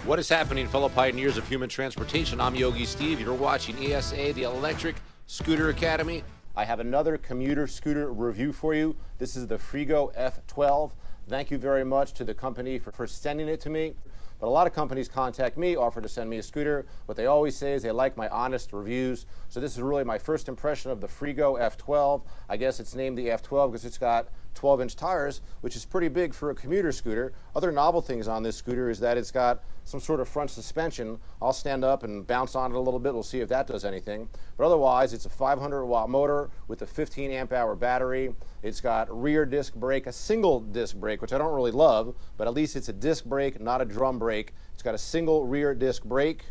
What is happening, fellow pioneers of human transportation? I'm Yogi Steve. You're watching ESA, the Electric Scooter Academy. I have another commuter scooter review for you. This is the Freego F12. Thank you very much to the company for sending it to me. But a lot of companies contact me, offer to send me a scooter. What they always say is they like my honest reviews. So this is really my first impression of the Freego F12. I guess it's named the F12 because it's got 12-inch tires, which is pretty big for a commuter scooter. Other novel things on this scooter is that it's got some sort of front suspension. I'll stand up and bounce on it a little bit. We'll see if that does anything. But otherwise, it's a 500-watt motor with a 15-amp-hour battery. It's got rear disc brake, a single disc brake, which I don't really love, but at least it's a disc brake, not a drum brake. It's got a single rear disc brake.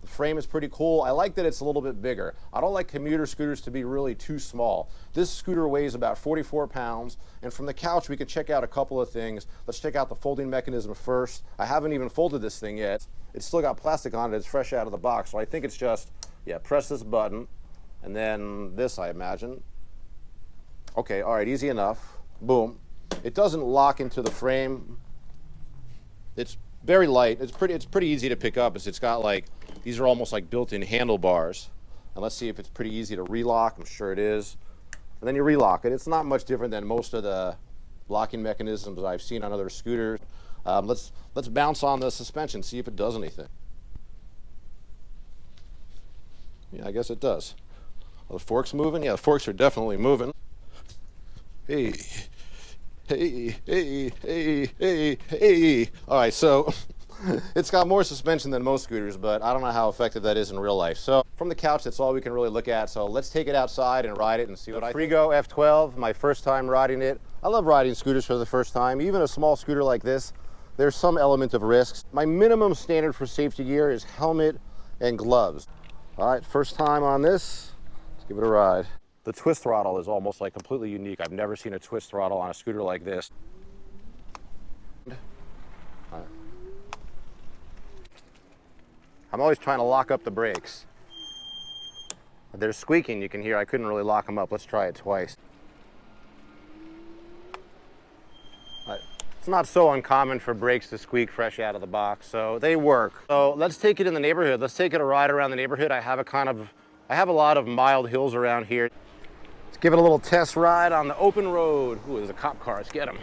The frame is pretty cool. I like that it's a little bit bigger. I don't like commuter scooters to be really too small. This scooter weighs about 44 pounds, and from the couch we can check out a couple of things. Let's check out the folding mechanism first. I haven't even folded this thing yet. It's still got plastic on it. It's fresh out of the box, so I think it's just, yeah, press this button, and then this, I imagine. Okay, all right, easy enough. Boom. It doesn't lock into the frame. It's very light. It's pretty easy to pick up, as it's got like, these are almost like built-in handlebars. And let's see if it's pretty easy to relock. I'm sure it is. And then you relock it. It's not much different than most of the locking mechanisms I've seen on other scooters. Let's bounce on the suspension, see if it does anything. Yeah, I guess it does. Are the forks moving? Yeah, the forks are definitely moving. Hey, hey, hey, hey, hey, hey. All right, so it's got more suspension than most scooters, but I don't know how effective that is in real life. So from the couch, that's all we can really look at. So let's take it outside and ride it and see what I think. Freego F12, my first time riding it. I love riding scooters for the first time. Even a small scooter like this, there's some element of risk. My minimum standard for safety gear is helmet and gloves. All right, first time on this, let's give it a ride. The twist throttle is almost like completely unique. I've never seen a twist throttle on a scooter like this. I'm always trying to lock up the brakes. They're squeaking, you can hear. I couldn't really lock them up. Let's try it twice. It's not so uncommon for brakes to squeak fresh out of the box, so they work. So let's take it in the neighborhood. Let's take it a ride around the neighborhood. I have a lot of mild hills around here. Let's give it a little test ride on the open road. Ooh, there's a cop car. Let's get him.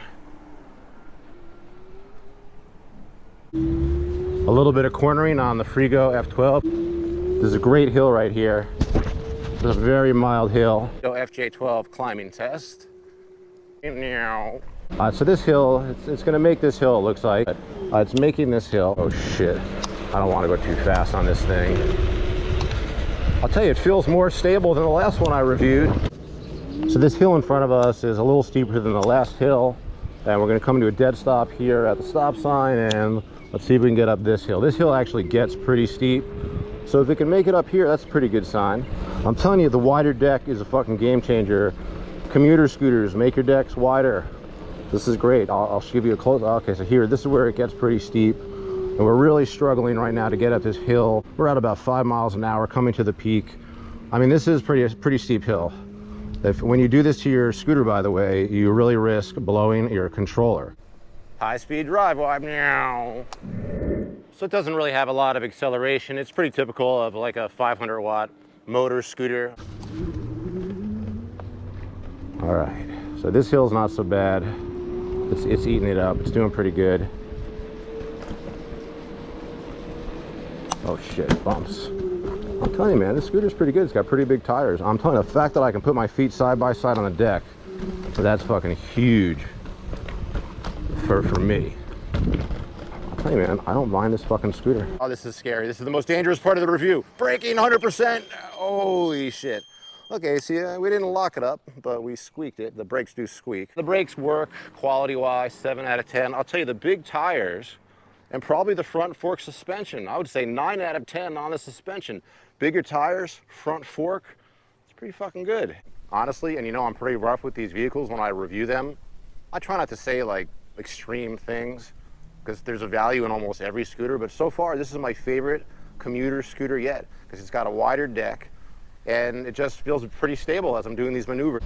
A little bit of cornering on the Freego F12. There's a great hill right here. There's a very mild hill. FJ12 climbing test. So this hill, it's going to make this hill, it looks like. It's making this hill. Oh shit. I don't want to go too fast on this thing. I'll tell you, it feels more stable than the last one I reviewed. So this hill in front of us is a little steeper than the last hill. And we're going to come to a dead stop here at the stop sign, and let's see if we can get up this hill. This hill actually gets pretty steep. So if we can make it up here, that's a pretty good sign. I'm telling you, the wider deck is a fucking game changer. Commuter scooters, make your decks wider. This is great. I'll give you a close. Okay, so here, this is where it gets pretty steep. And we're really struggling right now to get up this hill. We're at about 5 miles an hour coming to the peak. I mean, this is pretty steep hill. When you do this to your scooter, by the way, you really risk blowing your controller. High-speed drive now. So it doesn't really have a lot of acceleration. It's pretty typical of like a 500-watt motor scooter. All right, so this hill's not so bad. It's eating it up. It's doing pretty good. Oh shit, bumps. I'm telling you, man, this scooter's pretty good. It's got pretty big tires. I'm telling you, the fact that I can put my feet side by side on the deck, that's fucking huge for me. I'm telling you, man, I don't mind this fucking scooter. Oh, this is scary. This is the most dangerous part of the review. Braking 100%. Holy shit. Okay, see, we didn't lock it up, but we squeaked it. The brakes do squeak. The brakes work quality-wise, 7 out of 10. I'll tell you, the big tires and probably the front fork suspension, I would say 9 out of 10 on the suspension. Bigger tires, front fork, it's pretty fucking good. Honestly, and you know I'm pretty rough with these vehicles when I review them. I try not to say like extreme things because there's a value in almost every scooter, but so far this is my favorite commuter scooter yet because it's got a wider deck and it just feels pretty stable as I'm doing these maneuvers.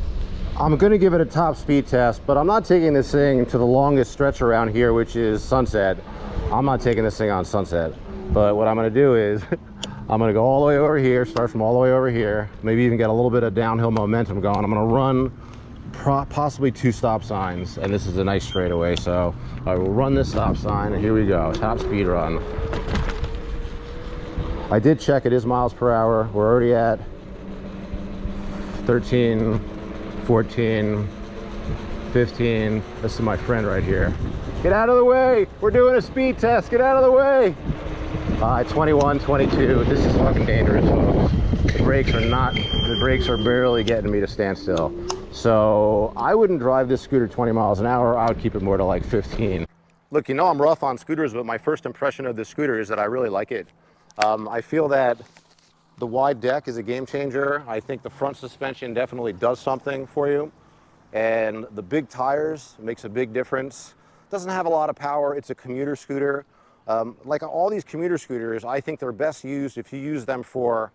I'm gonna give it a top speed test, but I'm not taking this thing to the longest stretch around here, which is Sunset. I'm not taking this thing on Sunset. But what I'm gonna do is, I'm gonna go all the way over here, start from all the way over here, maybe even get a little bit of downhill momentum going. I'm gonna run possibly 2 stop signs, and this is a nice straightaway, so I will run this stop sign, and here we go, top speed run. I did check, it is miles per hour. We're already at 13, 14, 15. This is my friend right here. Get out of the way! We're doing a speed test, get out of the way! 21, 22, this is fucking dangerous, folks. The brakes are barely getting me to stand still. So I wouldn't drive this scooter 20 miles an hour, I would keep it more to like 15. Look, you know I'm rough on scooters, but my first impression of this scooter is that I really like it. I feel that the wide deck is a game changer. I think the front suspension definitely does something for you. And the big tires makes a big difference. Doesn't have a lot of power, it's a commuter scooter. Like all these commuter scooters, I think they're best used if you use them for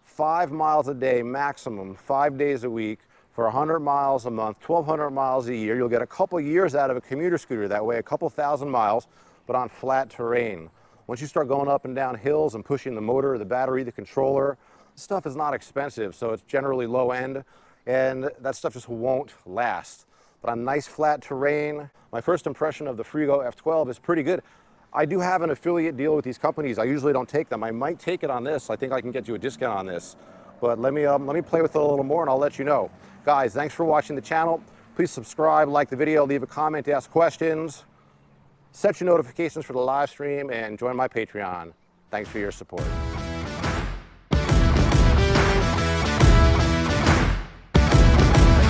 5 miles a day maximum, 5 days a week, for 100 miles a month, 1,200 miles a year. You'll get a couple years out of a commuter scooter that way, a couple thousand miles, but on flat terrain. Once you start going up and down hills and pushing the motor, the battery, the controller, this stuff is not expensive, so it's generally low end, and that stuff just won't last. But on nice flat terrain, my first impression of the Freego F12 is pretty good. I do have an affiliate deal with these companies. I usually don't take them. I might take it on this. I think I can get you a discount on this. But let me play with it a little more and I'll let you know. Guys, thanks for watching the channel. Please subscribe, like the video, leave a comment, ask questions, set your notifications for the live stream, and join my Patreon. Thanks for your support.